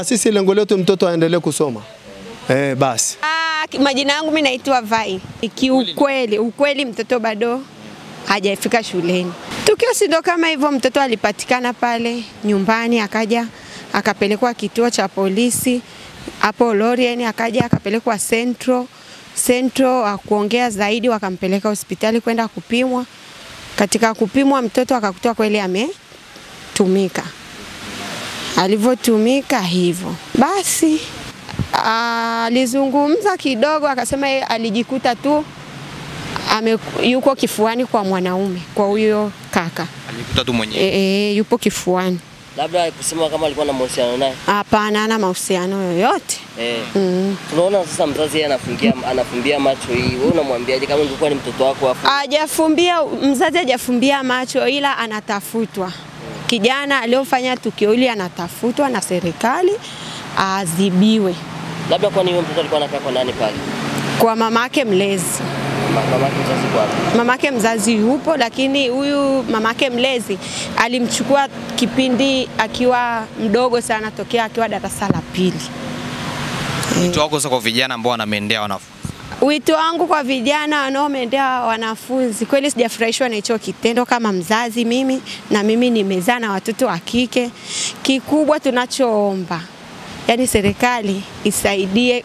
Sisi lengo letu mtoto aendelee kusoma. Basi. Majina yangu mimi naitwa Vai. Ukweli mtoto bado hajafika shuleni. Tukio sido kama hivyo, mtoto alipatikana pale nyumbani, akaja akapelekwa kituo cha polisi hapo Lorieni, akaja akapelekwa Central kuongea zaidi, wakampeleka hospitali kwenda kupimwa. Katika kupimwa mtoto akakutwa kweli ametumika. Alivyotumika hivyo basi alizungumza kidogo, akasema alijikuta tu yuko kifuani kwa mwanaume, kwa huyo kaka. Alijikuta tu mwenyewe. Yupo kifuani. Labda kusema kama alikuwa na mahusiano naye. Hapana, hana mahusiano yoyote. Tunaona sasa mzazi anafumbia macho hii. Wewe unamwambiaje kama ungekuwa ni mtoto wako afu? Mzazi hajafumbia macho, ila anatafutwa. Kijana aliyofanya tukio hili anatafutwa na serikali aadhibiwe. Labda kwa nini huyo mtoto alikuwa anakaa kwa nani pale? Kwa mamake mlezi. Mamake mzazi kwa wapi? Mamake mzazi yupo, lakini huyu mamake mlezi alimchukua kipindi akiwa mdogo sana, tokea akiwa darasa la 2. Wito wako sasa kwa vijana ambao wanamendea wanafunzi? Wito wangu kwa vijana wanaomendea wanafunzi, kweli sijafurahishwa na hicho kitendo kama mzazi mimi, na mimi nimezaa na watoto wa kike. Kikubwa tunachoomba, yani serikali isaidie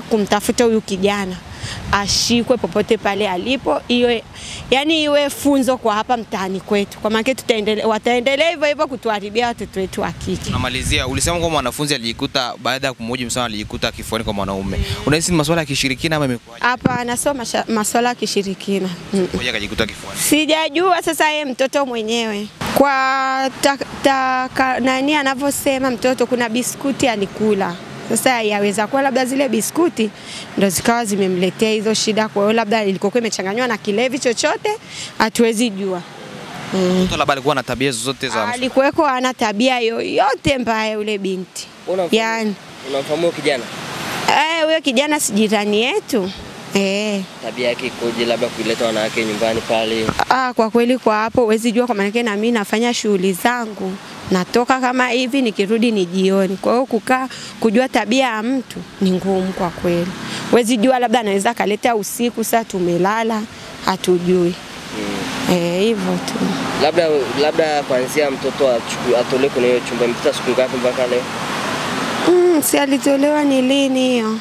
kumtafuta huyu kijana, ashikwe popote pale alipo, iwe funzo kwa hapa mtaani kwetu. Kwa maana wataendelea hivyo kutuharibia watoto wetu wa kike. Namalizia, ulisema kwamba mwanafunzi alijikuta baada ya kumhoji msana alijikuta kifuani kwa mwanaume. Unahisi ni masuala ya kishirikina ama imekuwaje? Hapa anasoma masuala ya kishirikina. Mmoja akajikuta kifuani. Sijajua sasa yeye mtoto mwenyewe. Kwa nani anavyosema mtoto, kuna biskuti alikula. Sasa yaweza kuwa labda zile biskuti ndo zikawa zimemletea hizo shida, kwa hiyo labda ilikuwa imechanganywa na kilevi chochote, hatuwezi jua. Mtoto labda alikuwa na tabia zote za alikuweko ana tabia yoyote mbaya yule binti. Yani unafahamu kijana? Huyo kijana si jirani yetu. Tabia yake ikoje, labda kuleta wanawake nyumbani pale? Kwa kweli kwa hapo huwezi jua, kwa maana na mimi nafanya shughuli zangu. Natoka kama hivi, nikirudi ni jioni. Kwa hiyo kujua tabia ya mtu ni ngumu kwa kweli. Huwezi jua, labda anaweza kaleta usiku, saa tumelala, hatujui. Hivyo tu. Labda kuanzia mtoto atolewe kwenye hiyo chumba, mpita siku ngapi mpaka leo? Si alitolewa ni lini hiyo?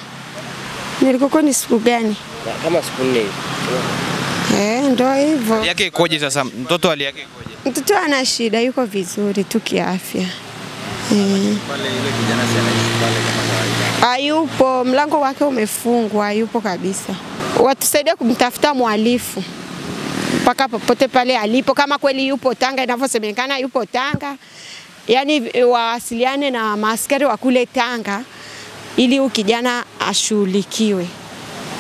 Nilikuwa ni siku gani? Kama siku 4. Ndio hivyo. Hali yake ikoje sasa? Mtoto hali yake ikoje? Mtoto ana shida, yuko vizuri tu kiafya. Pale yule kijana si anaishi pale kama kawaida? Hayupo, mlango wake umefungwa, hayupo kabisa. Watusaidie kumtafuta mhalifu mpaka popote pale alipo, kama kweli yupo Tanga inavyosemekana yupo Tanga. Yani wasiliane na maaskari wa kule Tanga ili ukijana ashughulikiwe,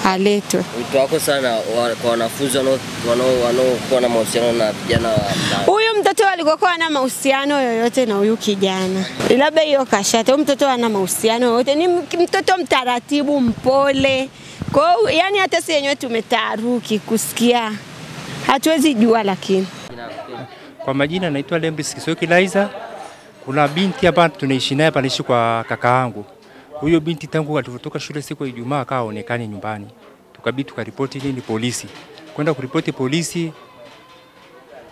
aletwe. Wito wako sana kwa wanafunzi wanaokuwa na mahusiano na vijana wa huyu mtoto alikokuwa na mahusiano yoyote na huyu kijana, labda hiyo kashata. Huyu mtoto ana mahusiano yoyote, ni mtoto mtaratibu, mpole. Kwa hiyo yani hata sisi wenyewe tumetaharuki kusikia, hatuwezi jua. Lakini kwa majina naitwa Lembris Kisoki Laiza. Kuna binti hapa tunaishi naye, panishi kwa kaka yangu. Huyo binti tangu alipotoka shule siku ya Ijumaa akaonekana nyumbani. Tukabidi tukaripoti nini polisi. Kwenda kuripoti polisi,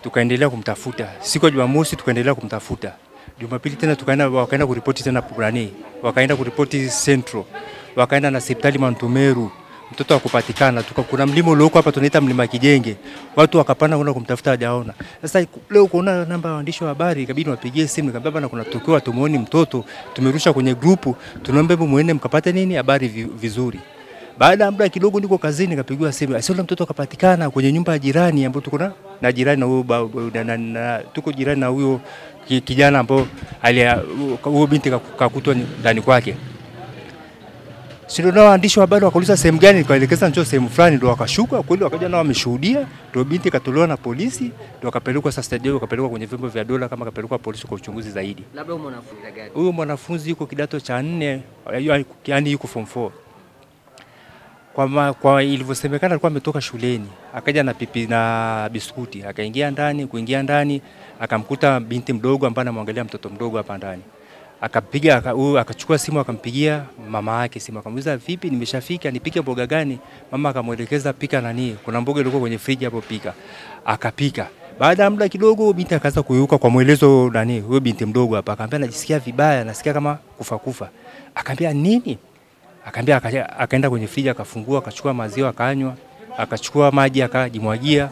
tukaendelea kumtafuta. Siku ya Jumamosi tukaendelea kumtafuta. Jumapili tena wakaenda kuripoti tena Purani. Wakaenda kuripoti Central. Wakaenda na hospitali Mantumeru. Mtoto akupatikana. Kuna mlima ulioko hapa tunaita mlima Kijenge. Watu wakapanda kwenda kumtafuta, hajaona. Sasa leo kuna namba ya waandishi wa habari, ikabidi wapigie simu, nikamwambia bana kuna tukio tumuone mtoto, tumerusha kwenye grupu, tunaomba muende mkapate nini habari vizuri. Baada ya muda kidogo niko kazini, nikapigiwa simu, sio mtoto akapatikana kwenye nyumba ya jirani ambapo tuko na jirani na huyo tuko jirani na huyo kijana ambao huyo binti kakutwa ndani kwake. Sio ndio waandishi wa habari wakauliza sehemu gani, nikaelekeza njoo sehemu fulani, ndio wakashuka kweli, wakaja nao wameshuhudia, ndio binti katolewa na polisi, ndio akapelekwa sasa stadio, akapelekwa kwenye vyombo vya dola kama akapelekwa polisi kwa uchunguzi zaidi. Labda huyo mwanafunzi gani? Huyo mwanafunzi yuko kidato cha 4, yani yuko form 4. Kwa ilivyosemekana alikuwa ametoka shuleni, akaja na pipi na biskuti, akaingia ndani, akamkuta binti mdogo ambaye anamwangalia mtoto mdogo hapa ndani. akapiga akachukua simu akampigia mama yake simu, akamuuliza vipi, nimeshafika, nipike mboga gani? Mama akamuelekeza pika nani, kuna mboga ilikuwa kwenye friji hapo, pika. Akapika. Baada ya muda kidogo binti akaanza kuyuka kwa mwelezo nani, huyo binti mdogo hapa, akamwambia najisikia vibaya, nasikia kama kufa. Akamwambia nini? Akamwambia akaenda kwenye friji akafungua, akachukua maziwa akanywa, akachukua maji akajimwagia.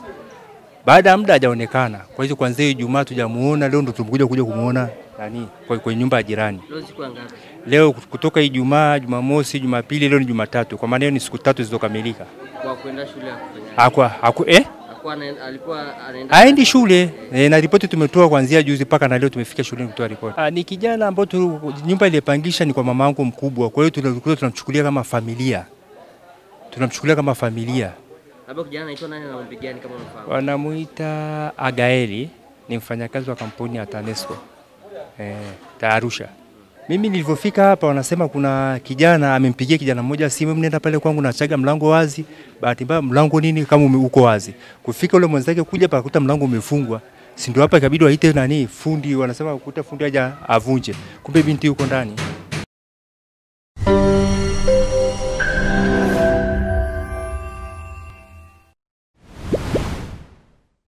Baada ya muda hajaonekana. Kwa hiyo kuanzia Ijumaa tujamuona, leo ndo tumekuja kumwona nani kwa nyumba ya jirani. Leo siku ngapi? Leo kutoka Ijumaa, Jumamosi, Jumapili, leo ni Jumatatu. Kwa maana ni siku 3 zilizokamilika. Kwa kwenda shule akufanya. Alikuwa anaenda. Aendi shule. Na ripoti tumetoa kuanzia juzi paka na leo tumefika shuleni kutoa ripoti. Ni kijana ambao nyumba ilipangisha ni kwa mama yangu mkubwa. Kwa hiyo tunamchukulia kama familia. Hapo kijana anaitwa nani, anampigia kama unafahamu? Wanamuita Agaeli, ni mfanyakazi wa kampuni ya TANESCO. Arusha. Mimi nilipofika hapa wanasema kuna kijana amempigia kijana mmoja simu, mnenda pale kwangu na chaga mlango wazi. Bahati mbaya mlango nini kama uko wazi. Kufika ule mwenzake kuja pakakuta mlango umefungwa. Si ndio hapa ikabidi waite nani fundi, wanasema kukuta fundi aje avunje. Kumbe binti yuko ndani.